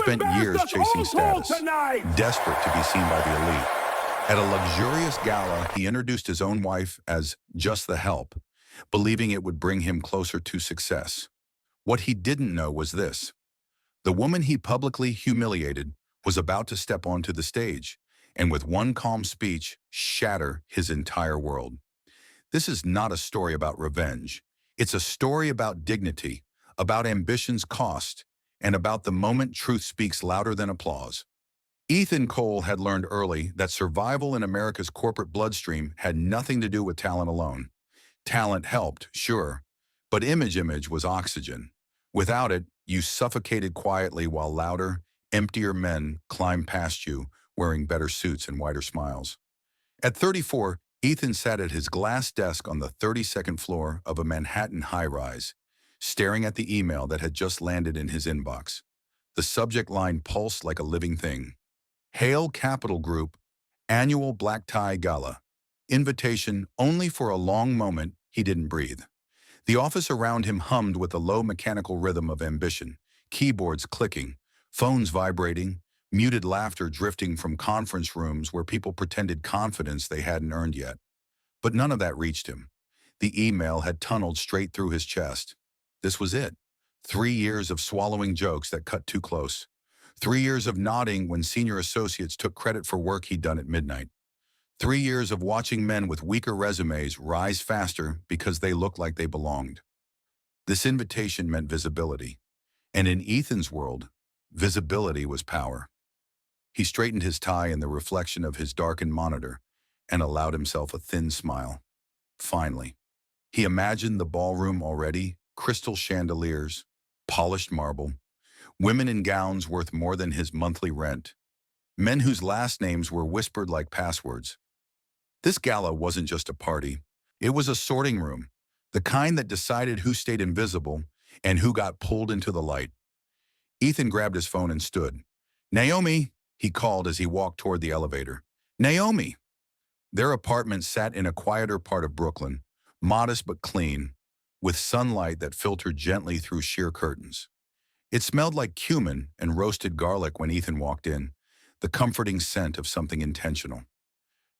spent years chasing status, desperate to be seen by the elite. At a luxurious gala, he introduced his own wife as just the help, believing it would bring him closer to success. What he didn't know was this. The woman he publicly humiliated was about to step onto the stage, and with one calm speech, shatter his entire world. This is not a story about revenge. It's a story about dignity, about ambition's cost, and about the moment truth speaks louder than applause. Ethan Cole had learned early that survival in America's corporate bloodstream had nothing to do with talent alone. Talent helped, sure, but image was oxygen. Without it, you suffocated quietly while louder, emptier men climbed past you, wearing better suits and wider smiles. At 34, Ethan sat at his glass desk on the 32nd floor of a Manhattan high-rise, staring at the email that had just landed in his inbox. The subject line pulsed like a living thing. Hail Capital Group, Annual Black Tie Gala. Invitation only for a long moment he didn't breathe. The office around him hummed with the low mechanical rhythm of ambition, keyboards clicking, phones vibrating, muted laughter drifting from conference rooms where people pretended confidence they hadn't earned yet. But none of that reached him. The email had tunneled straight through his chest. This was it. 3 years of swallowing jokes that cut too close. 3 years of nodding when senior associates took credit for work he'd done at midnight. 3 years of watching men with weaker resumes rise faster because they looked like they belonged. This invitation meant visibility. And in Ethan's world, visibility was power. He straightened his tie in the reflection of his darkened monitor and allowed himself a thin smile. Finally, he imagined the ballroom already, crystal chandeliers, polished marble, women in gowns worth more than his monthly rent, men whose last names were whispered like passwords. This gala wasn't just a party. It was a sorting room, the kind that decided who stayed invisible and who got pulled into the light. Ethan grabbed his phone and stood. "Naomi," he called as he walked toward the elevator. "Naomi." Their apartment sat in a quieter part of Brooklyn, modest but clean, with sunlight that filtered gently through sheer curtains. It smelled like cumin and roasted garlic when Ethan walked in, the comforting scent of something intentional.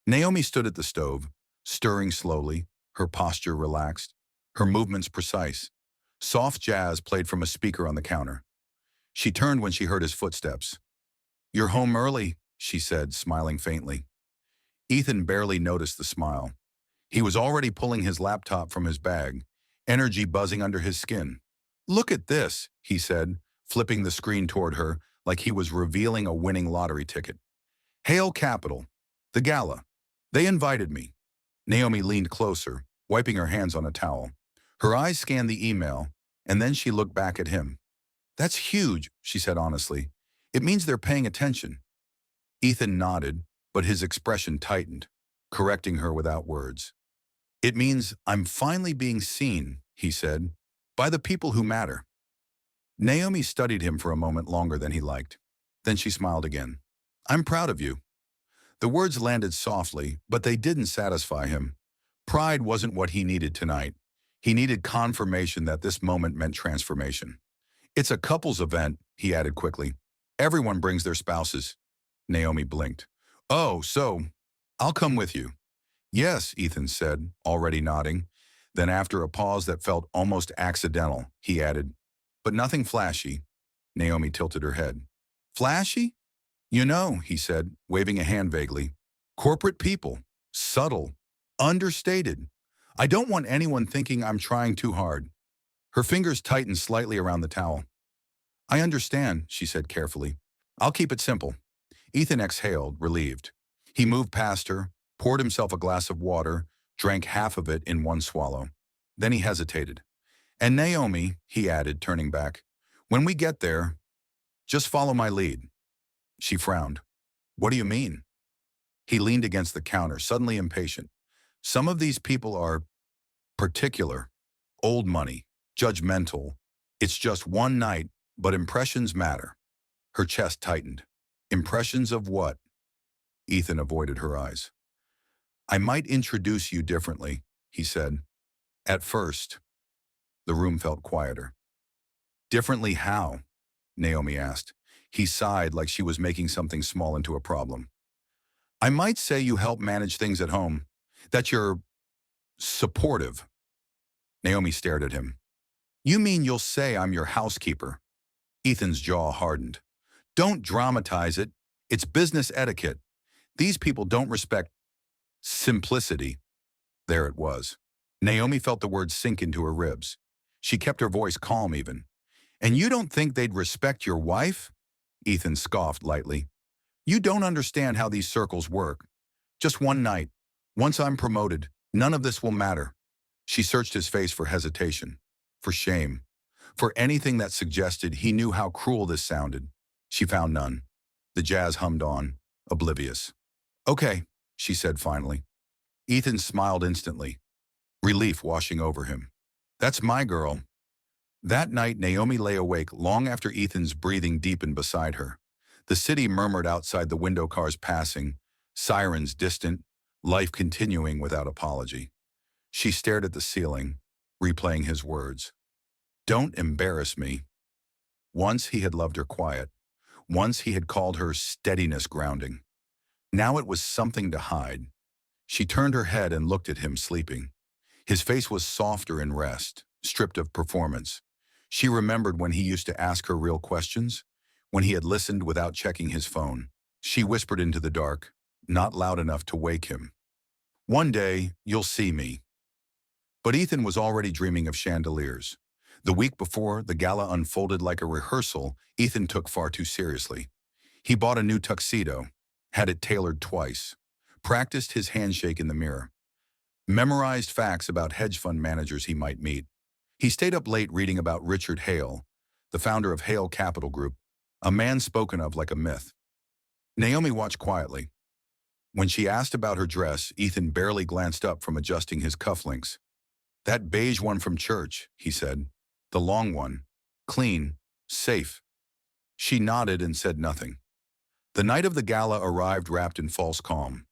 Naomi stood at the stove, stirring slowly, her posture relaxed, her movements precise. Soft jazz played from a speaker on the counter. She turned when she heard his footsteps. "You're home early," she said, smiling faintly. Ethan barely noticed the smile. He was already pulling his laptop from his bag, energy buzzing under his skin. "Look at this," he said, flipping the screen toward her like he was revealing a winning lottery ticket. "Hail Capital, the gala. They invited me." Naomi leaned closer, wiping her hands on a towel. Her eyes scanned the email, and then she looked back at him. "That's huge," she said honestly. "It means they're paying attention." Ethan nodded, but his expression tightened, correcting her without words. "It means I'm finally being seen," he said, "by the people who matter." Naomi studied him for a moment longer than he liked. Then she smiled again. "I'm proud of you." The words landed softly, but they didn't satisfy him. Pride wasn't what he needed tonight. He needed confirmation that this moment meant transformation. "It's a couples event," he added quickly. "Everyone brings their spouses." Naomi blinked. "Oh, so I'll come with you." "Yes," Ethan said, already nodding. Then after a pause that felt almost accidental, he added, "But nothing flashy." Naomi tilted her head. "Flashy?" "You know," he said, waving a hand vaguely. "Corporate people. Subtle. Understated. I don't want anyone thinking I'm trying too hard." Her fingers tightened slightly around the towel. "I understand," she said carefully. "I'll keep it simple." Ethan exhaled, relieved. He moved past her, poured himself a glass of water, drank half of it in one swallow. Then he hesitated. "And Naomi," he added, turning back, "when we get there, just follow my lead." She frowned. "What do you mean?" He leaned against the counter, suddenly impatient. "Some of these people are particular, old money, judgmental. It's just one night, but impressions matter." Her chest tightened. "Impressions of what?" Ethan avoided her eyes. "I might introduce you differently," he said. "At first." The room felt quieter. "Differently how?" Naomi asked. He sighed like she was making something small into a problem. I might say you help manage things at home, that you're supportive. Naomi stared at him. You mean you'll say I'm your housekeeper? Ethan's jaw hardened. Don't dramatize it. It's business etiquette. These people don't respect simplicity. There it was. Naomi felt the words sink into her ribs. She kept her voice calm even. And you don't think they'd respect your wife? Ethan scoffed lightly. You don't understand how these circles work. Just one night. Once I'm promoted, none of this will matter. She searched his face for hesitation, for shame, for anything that suggested he knew how cruel this sounded. She found none. The jazz hummed on, oblivious. Okay, she said finally. Ethan smiled instantly, relief washing over him. That's my girl. That night, Naomi lay awake long after Ethan's breathing deepened beside her. The city murmured outside the window cars passing, sirens distant, life continuing without apology. She stared at the ceiling, replaying his words. Don't embarrass me. Once he had loved her quiet. Once he had called her steadiness grounding. Now it was something to hide. She turned her head and looked at him sleeping. His face was softer in rest, stripped of performance. She remembered when he used to ask her real questions, when he had listened without checking his phone. She whispered into the dark, not loud enough to wake him. One day, you'll see me. But Ethan was already dreaming of chandeliers. The week before, the gala unfolded like a rehearsal Ethan took far too seriously. He bought a new tuxedo, had it tailored twice, practiced his handshake in the mirror, memorized facts about hedge fund managers he might meet. He stayed up late reading about Richard Hale, the founder of Hale Capital Group, a man spoken of like a myth. Naomi watched quietly. When she asked about her dress, Ethan barely glanced up from adjusting his cufflinks. That beige one from church, he said. The long one. Clean. Safe. She nodded and said nothing. The night of the gala arrived wrapped in false calm.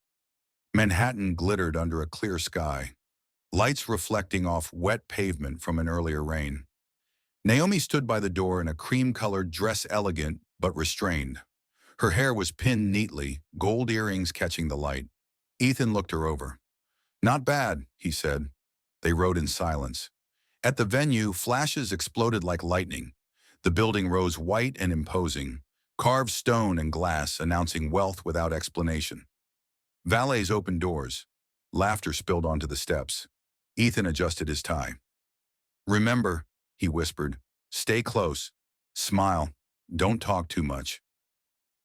Manhattan glittered under a clear sky, lights reflecting off wet pavement from an earlier rain. Naomi stood by the door in a cream-colored dress, elegant but restrained. Her hair was pinned neatly, gold earrings catching the light. Ethan looked her over. Not bad, he said. They rode in silence. At the venue, flashes exploded like lightning. The building rose white and imposing, carved stone and glass announcing wealth without explanation. Valets opened doors. Laughter spilled onto the steps. Ethan adjusted his tie. Remember, he whispered, stay close. Smile. Don't talk too much.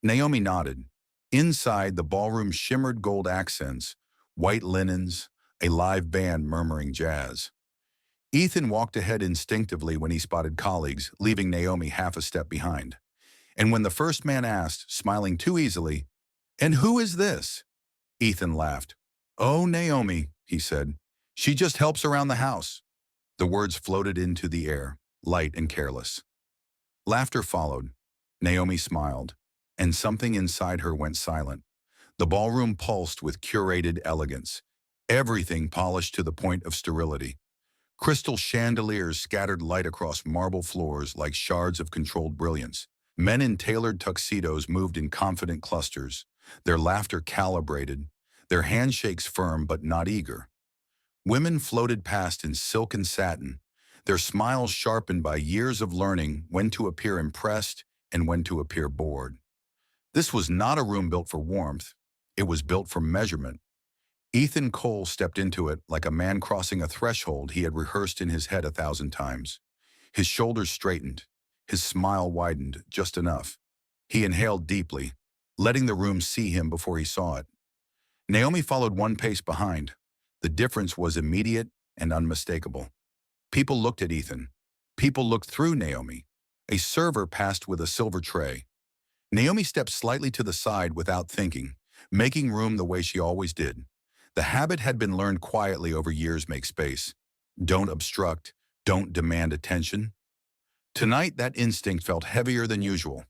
Naomi nodded. Inside, the ballroom shimmered gold accents, white linens, a live band murmuring jazz. Ethan walked ahead instinctively when he spotted colleagues, leaving Naomi half a step behind. And when the first man asked, smiling too easily, "And who is this?" Ethan laughed. "Oh, Naomi," he said. "She just helps around the house." The words floated into the air, light and careless. Laughter followed. Naomi smiled, and something inside her went silent. The ballroom pulsed with curated elegance, everything polished to the point of sterility. Crystal chandeliers scattered light across marble floors like shards of controlled brilliance. Men in tailored tuxedos moved in confident clusters, their laughter calibrated, their handshakes firm but not eager. Women floated past in silk and satin, their smiles sharpened by years of learning when to appear impressed and when to appear bored. This was not a room built for warmth. It was built for measurement. Ethan Cole stepped into it like a man crossing a threshold he had rehearsed in his head 1,000 times. His shoulders straightened. His smile widened just enough. He inhaled deeply, letting the room see him before he saw it. Naomi followed one pace behind. The difference was immediate and unmistakable. People looked at Ethan. People looked through Naomi. A server passed with a silver tray. Naomi stepped slightly to the side without thinking, making room the way she always did. The habit had been learned quietly over years. Make space. Don't obstruct. Don't demand attention. Tonight, that instinct felt heavier than usual.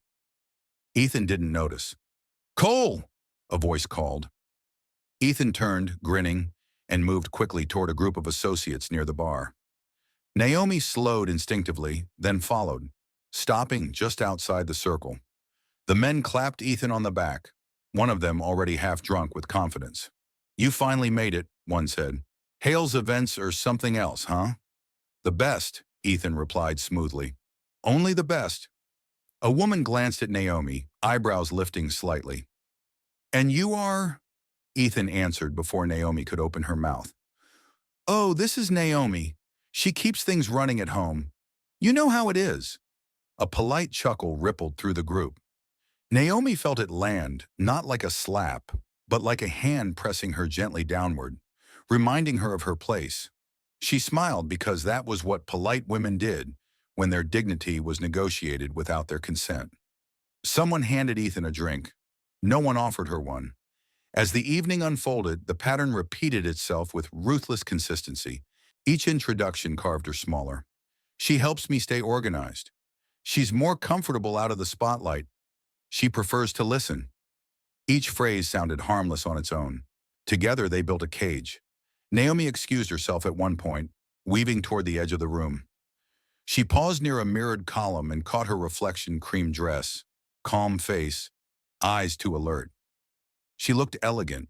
Ethan didn't notice. "Cole!" a voice called. Ethan turned, grinning, and moved quickly toward a group of associates near the bar. Naomi slowed instinctively, then followed, stopping just outside the circle. The men clapped Ethan on the back, one of them already half drunk with confidence. "You finally made it," one said. "Hale's events are something else, huh?" "The best," Ethan replied smoothly. "Only the best." A woman glanced at Naomi, eyebrows lifting slightly. "And you are?" Ethan answered before Naomi could open her mouth. "Oh, this is Naomi. She keeps things running at home. You know how it is." A polite chuckle rippled through the group. Naomi felt it land, not like a slap, but like a hand pressing her gently downward, reminding her of her place. She smiled because that was what polite women did when their dignity was negotiated without their consent. Someone handed Ethan a drink. No one offered her one. As the evening unfolded, the pattern repeated itself with ruthless consistency. Each introduction carved her smaller. "She helps me stay organized. She's more comfortable out of the spotlight. She prefers to listen." Each phrase sounded harmless on its own. Together they built a cage. Naomi excused herself at one point, weaving toward the edge of the room. She paused near a mirrored column and caught her reflection cream dress, calm face, eyes too alert. She looked elegant,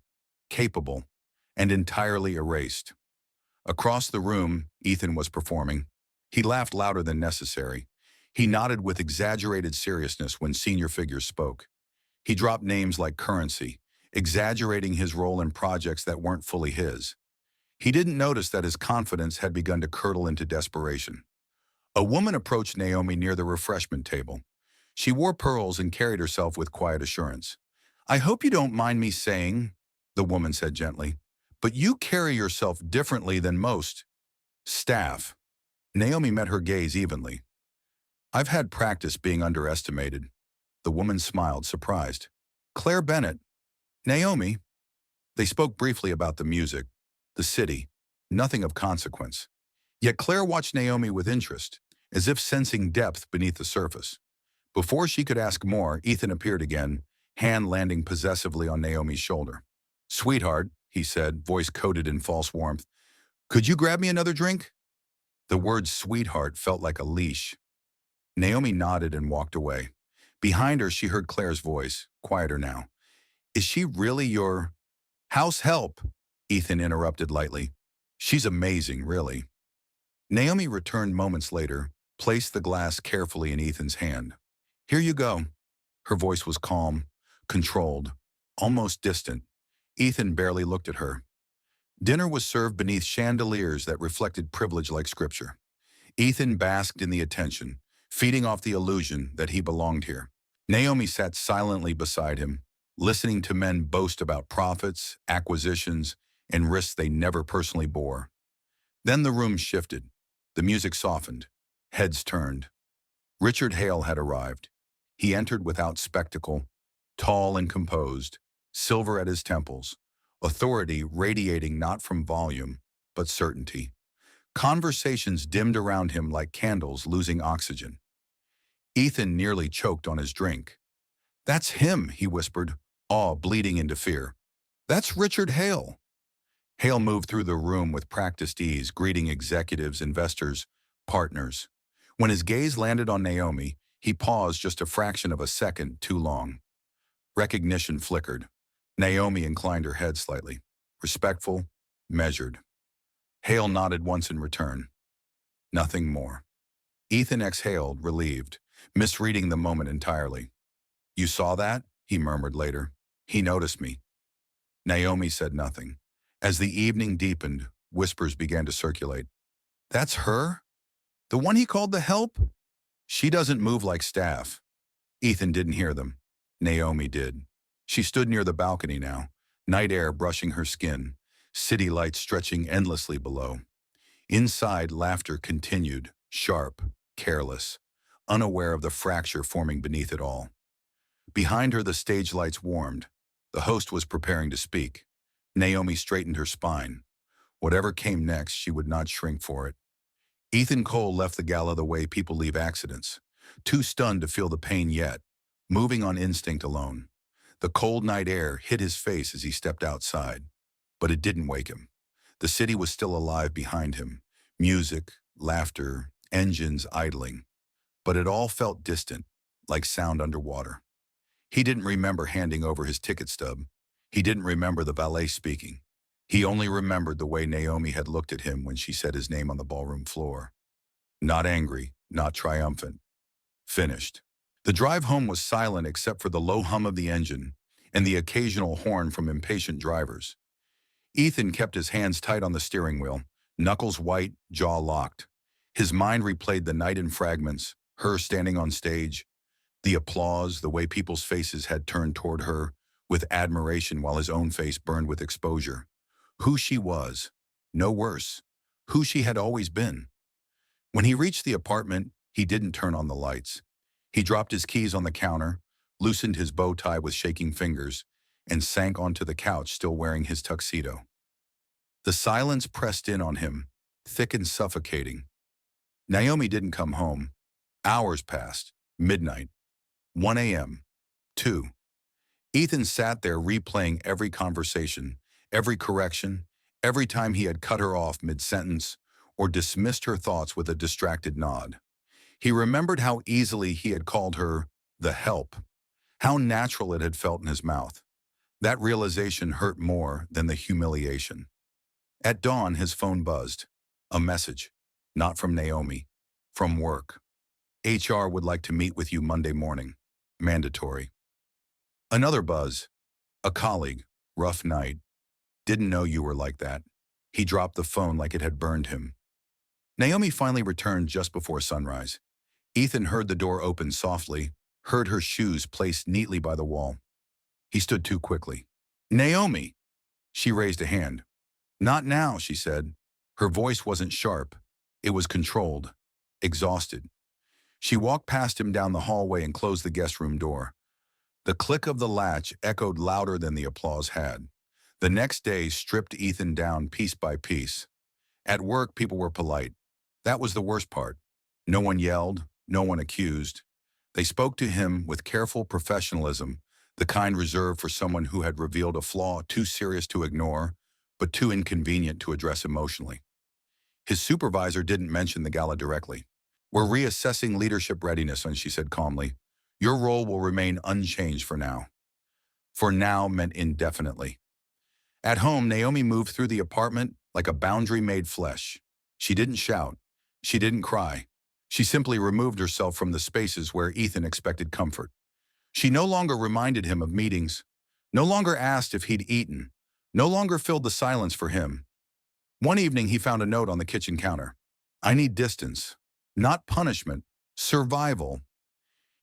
capable, and entirely erased. Across the room, Ethan was performing. He laughed louder than necessary. He nodded with exaggerated seriousness when senior figures spoke. He dropped names like currency, exaggerating his role in projects that weren't fully his. He didn't notice that his confidence had begun to curdle into desperation. A woman approached Naomi near the refreshment table. She wore pearls and carried herself with quiet assurance. "I hope you don't mind me saying," the woman said gently, "but you carry yourself differently than most staff." Naomi met her gaze evenly. "I've had practice being underestimated." The woman smiled, surprised. "Claire Bennett." "Naomi." They spoke briefly about the music, the city, nothing of consequence. Yet Claire watched Naomi with interest, as if sensing depth beneath the surface. Before she could ask more, Ethan appeared again, hand landing possessively on Naomi's shoulder. "Sweetheart," he said, voice coated in false warmth, "could you grab me another drink?" The word sweetheart felt like a leash. Naomi nodded and walked away. Behind her, she heard Claire's voice, quieter now. "Is she really your house help?" Ethan interrupted lightly. "She's amazing, really." Naomi returned moments later, placed the glass carefully in Ethan's hand. "Here you go." Her voice was calm, controlled, almost distant. Ethan barely looked at her. Dinner was served beneath chandeliers that reflected privilege like scripture. Ethan basked in the attention, feeding off the illusion that he belonged here. Naomi sat silently beside him, listening to men boast about profits, acquisitions, and risks they never personally bore. Then the room shifted. The music softened. Heads turned. Richard Hale had arrived. He entered without spectacle, tall and composed, silver at his temples, authority radiating not from volume, but certainty. Conversations dimmed around him like candles losing oxygen. Ethan nearly choked on his drink. "That's him," he whispered, awe bleeding into fear. "That's Richard Hale." Hale moved through the room with practiced ease, greeting executives, investors, partners. When his gaze landed on Naomi, he paused just a fraction of a second too long. Recognition flickered. Naomi inclined her head slightly. Respectful, measured. Hale nodded once in return. Nothing more. Ethan exhaled, relieved, misreading the moment entirely. "You saw that?" he murmured later. "He noticed me." Naomi said nothing. As the evening deepened, whispers began to circulate. "That's her? The one he called the help?" "She doesn't move like staff." Ethan didn't hear them. Naomi did. She stood near the balcony now, night air brushing her skin, city lights stretching endlessly below. Inside, laughter continued, sharp, careless, unaware of the fracture forming beneath it all. Behind her, the stage lights warmed. The host was preparing to speak. Naomi straightened her spine. Whatever came next, she would not shrink for it. Ethan Cole left the gala the way people leave accidents, too stunned to feel the pain yet, moving on instinct alone. The cold night air hit his face as he stepped outside, but it didn't wake him. The city was still alive behind him, music, laughter, engines idling, but it all felt distant, like sound underwater. He didn't remember handing over his ticket stub. He didn't remember the valet speaking. He only remembered the way Naomi had looked at him when she said his name on the ballroom floor. Not angry, not triumphant. Finished. The drive home was silent except for the low hum of the engine and the occasional horn from impatient drivers. Ethan kept his hands tight on the steering wheel, knuckles white, jaw locked. His mind replayed the night in fragments, her standing on stage, the applause, the way people's faces had turned toward her with admiration while his own face burned with exposure. Who she was, no worse, who she had always been. When he reached the apartment, he didn't turn on the lights. He dropped his keys on the counter, loosened his bow tie with shaking fingers, and sank onto the couch still wearing his tuxedo. The silence pressed in on him, thick and suffocating. Naomi didn't come home. Hours passed. Midnight. 1 a.m. 2. Ethan sat there replaying every conversation, every correction, every time he had cut her off mid-sentence or dismissed her thoughts with a distracted nod. He remembered how easily he had called her the help, how natural it had felt in his mouth. That realization hurt more than the humiliation. At dawn, his phone buzzed. A message. Not from Naomi. From work. HR would like to meet with you Monday morning. Mandatory. Another buzz. A colleague. Rough night. Didn't know you were like that. He dropped the phone like it had burned him. Naomi finally returned just before sunrise. Ethan heard the door open softly, heard her shoes placed neatly by the wall. He stood too quickly. Naomi! She raised a hand. Not now, she said. Her voice wasn't sharp. It was controlled, exhausted. She walked past him down the hallway and closed the guest room door. The click of the latch echoed louder than the applause had. The next day stripped Ethan down piece by piece. At work, people were polite. That was the worst part. No one yelled, no one accused. They spoke to him with careful professionalism, the kind reserved for someone who had revealed a flaw too serious to ignore, but too inconvenient to address emotionally. His supervisor didn't mention the gala directly. We're reassessing leadership readiness, and she said calmly. Your role will remain unchanged for now. For now meant indefinitely. At home, Naomi moved through the apartment like a boundary made flesh. She didn't shout. She didn't cry. She simply removed herself from the spaces where Ethan expected comfort. She no longer reminded him of meetings, no longer asked if he'd eaten, no longer filled the silence for him. One evening, he found a note on the kitchen counter. I need distance, not punishment, survival.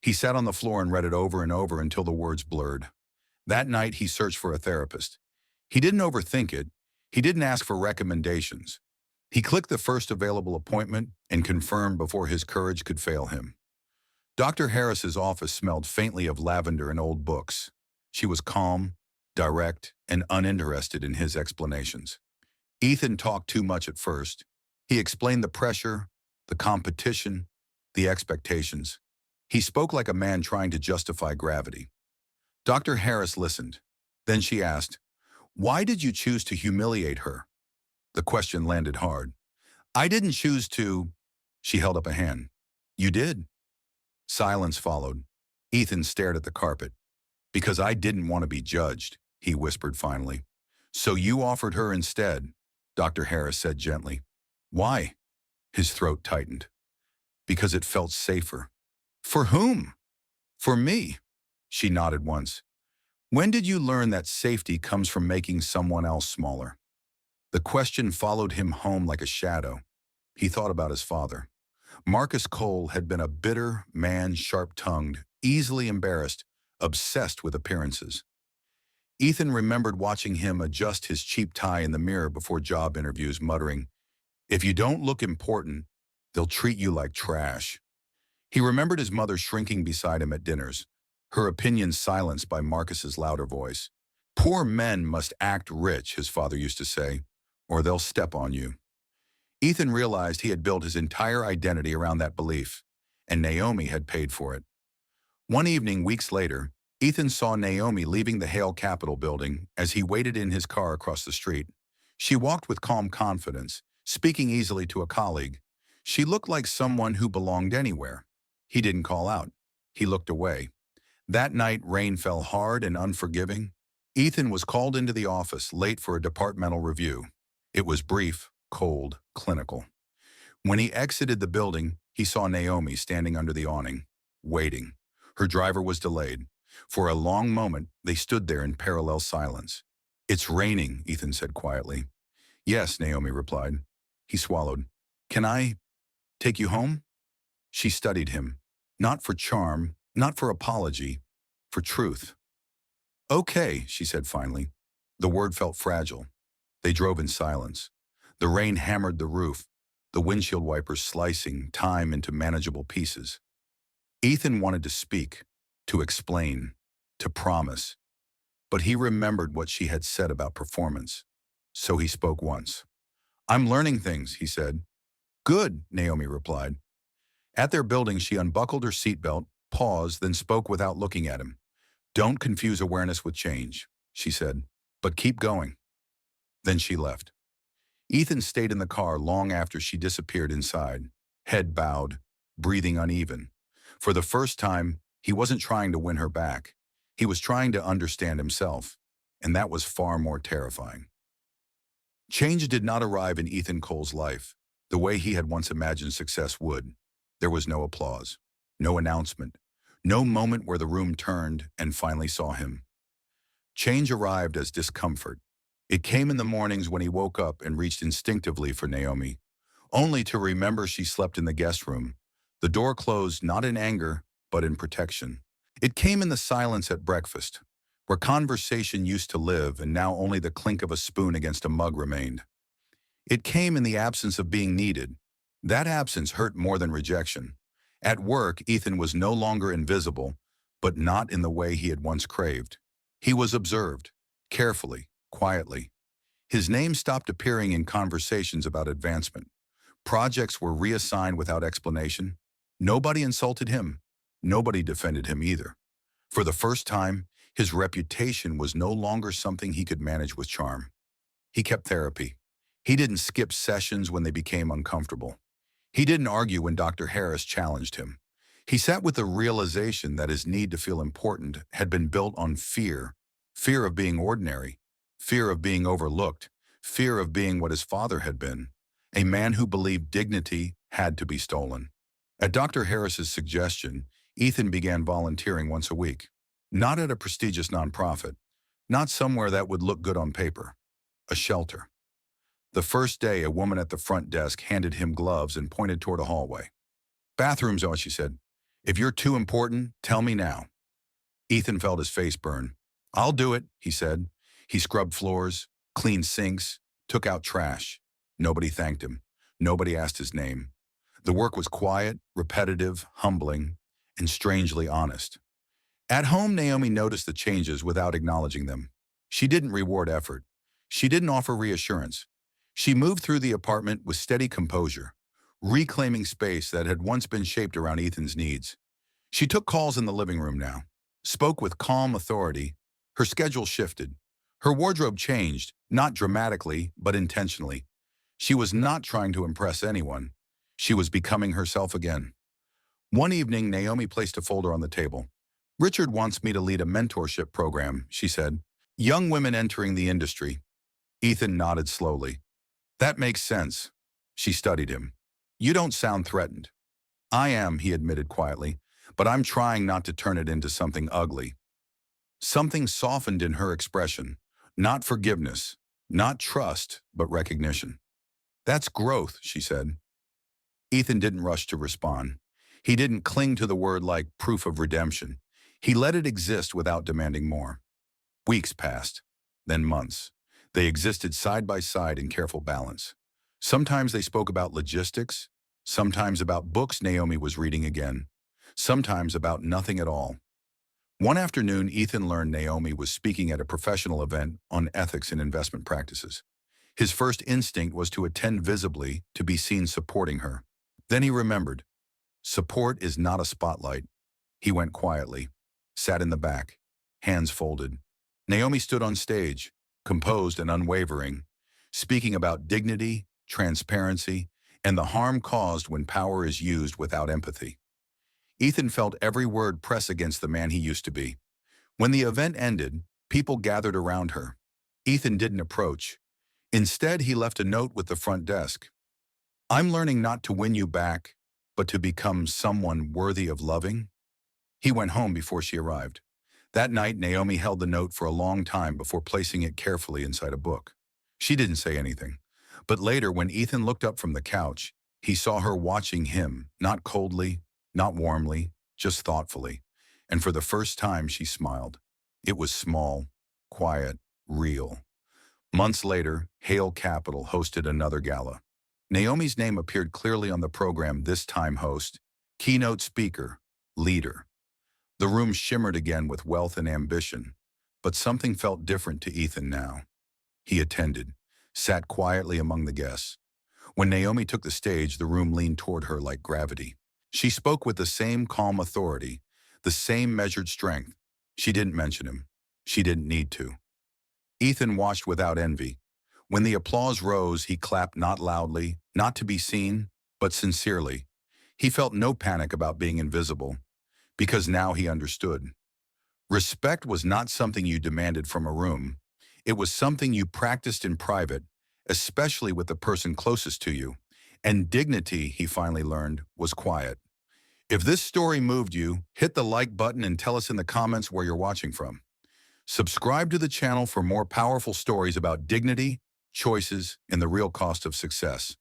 He sat on the floor and read it over and over until the words blurred. That night, he searched for a therapist. He didn't overthink it. He didn't ask for recommendations. He clicked the first available appointment and confirmed before his courage could fail him. Dr. Harris's office smelled faintly of lavender and old books. She was calm, direct, and uninterested in his explanations. Ethan talked too much at first. He explained the pressure, the competition, the expectations. He spoke like a man trying to justify gravity. Dr. Harris listened. Then she asked, why did you choose to humiliate her? The question landed hard. I didn't choose to. She held up a hand. You did. Silence followed. Ethan stared at the carpet. Because I didn't want to be judged, he whispered finally. So you offered her instead, Dr. Harris said gently. Why? His throat tightened. Because it felt safer. For whom? For me. She nodded once. When did you learn that safety comes from making someone else smaller? The question followed him home like a shadow. He thought about his father. Marcus Cole had been a bitter man, sharp-tongued, easily embarrassed, obsessed with appearances. Ethan remembered watching him adjust his cheap tie in the mirror before job interviews, muttering, if you don't look important, they'll treat you like trash. He remembered his mother shrinking beside him at dinners, her opinions silenced by Marcus's louder voice. Poor men must act rich, his father used to say, or they'll step on you. Ethan realized he had built his entire identity around that belief, and Naomi had paid for it. One evening, weeks later, Ethan saw Naomi leaving the Hale Capitol building as he waited in his car across the street. She walked with calm confidence, speaking easily to a colleague. She looked like someone who belonged anywhere. He didn't call out. He looked away. That night, rain fell hard and unforgiving. Ethan was called into the office late for a departmental review. It was brief, cold, clinical. When he exited the building, he saw Naomi standing under the awning, waiting. Her driver was delayed. For a long moment, they stood there in parallel silence. "It's raining," Ethan said quietly. "Yes," Naomi replied. He swallowed. "Can I take you home?" She studied him. Not for charm, not for apology, for truth. "Okay," she said finally. The word felt fragile. They drove in silence. The rain hammered the roof, the windshield wipers slicing time into manageable pieces. Ethan wanted to speak, to explain, to promise, but he remembered what she had said about performance. So he spoke once. "I'm learning things," he said. "Good," Naomi replied. At their building, she unbuckled her seatbelt, paused, then spoke without looking at him. "Don't confuse awareness with change," she said, "but keep going." Then she left. Ethan stayed in the car long after she disappeared inside, head bowed, breathing uneven. For the first time, he wasn't trying to win her back. He was trying to understand himself, and that was far more terrifying. Change did not arrive in Ethan Cole's life the way he had once imagined success would. There was no applause, no announcement, no moment where the room turned and finally saw him. Change arrived as discomfort. It came in the mornings when he woke up and reached instinctively for Naomi, only to remember she slept in the guest room. The door closed not in anger, but in protection. It came in the silence at breakfast, where conversation used to live and now only the clink of a spoon against a mug remained. It came in the absence of being needed. That absence hurt more than rejection. At work, Ethan was no longer invisible, but not in the way he had once craved. He was observed, carefully, quietly. His name stopped appearing in conversations about advancement. Projects were reassigned without explanation. Nobody insulted him. Nobody defended him either. For the first time, his reputation was no longer something he could manage with charm. He kept therapy. He didn't skip sessions when they became uncomfortable. He didn't argue when Dr. Harris challenged him. He sat with the realization that his need to feel important had been built on fear. Fear of being ordinary. Fear of being overlooked. Fear of being what his father had been. A man who believed dignity had to be stolen. At Dr. Harris's suggestion, Ethan began volunteering once a week. Not at a prestigious nonprofit. Not somewhere that would look good on paper. A shelter. The first day, a woman at the front desk handed him gloves and pointed toward a hallway. "Bathrooms on," she said. "If you're too important, tell me now." Ethan felt his face burn. "I'll do it," he said. He scrubbed floors, cleaned sinks, took out trash. Nobody thanked him. Nobody asked his name. The work was quiet, repetitive, humbling, and strangely honest. At home, Naomi noticed the changes without acknowledging them. She didn't reward effort. She didn't offer reassurance. She moved through the apartment with steady composure, reclaiming space that had once been shaped around Ethan's needs. She took calls in the living room now, spoke with calm authority. Her schedule shifted. Her wardrobe changed, not dramatically, but intentionally. She was not trying to impress anyone. She was becoming herself again. One evening, Naomi placed a folder on the table. "Richard wants me to lead a mentorship program," she said. "Young women entering the industry." Ethan nodded slowly. "That makes sense." She studied him. "You don't sound threatened." "I am," he admitted quietly, "but I'm trying not to turn it into something ugly." Something softened in her expression. Not forgiveness, not trust, but recognition. "That's growth," she said. Ethan didn't rush to respond. He didn't cling to the word like proof of redemption. He let it exist without demanding more. Weeks passed, then months. They existed side by side in careful balance. Sometimes they spoke about logistics, sometimes about books Naomi was reading again, sometimes about nothing at all. One afternoon, Ethan learned Naomi was speaking at a professional event on ethics and investment practices. His first instinct was to attend visibly, to be seen supporting her. Then he remembered, support is not a spotlight. He went quietly, sat in the back, hands folded. Naomi stood on stage, composed and unwavering, speaking about dignity, transparency, and the harm caused when power is used without empathy. Ethan felt every word press against the man he used to be. When the event ended, people gathered around her. Ethan didn't approach. Instead, he left a note with the front desk. "I'm learning not to win you back, but to become someone worthy of loving." He went home before she arrived. That night, Naomi held the note for a long time before placing it carefully inside a book. She didn't say anything. But later, when Ethan looked up from the couch, he saw her watching him, not coldly, not warmly, just thoughtfully. And for the first time, she smiled. It was small, quiet, real. Months later, Hale Capital hosted another gala. Naomi's name appeared clearly on the program, this time host, keynote speaker, leader. The room shimmered again with wealth and ambition, but something felt different to Ethan now. He attended, sat quietly among the guests. When Naomi took the stage, the room leaned toward her like gravity. She spoke with the same calm authority, the same measured strength. She didn't mention him. She didn't need to. Ethan watched without envy. When the applause rose, he clapped not loudly, not to be seen, but sincerely. He felt no panic about being invisible, because now he understood. Respect was not something you demanded from a room. It was something you practiced in private, especially with the person closest to you. And dignity, he finally learned, was quiet. If this story moved you, hit the like button and tell us in the comments where you're watching from. Subscribe to the channel for more powerful stories about dignity, choices, and the real cost of success.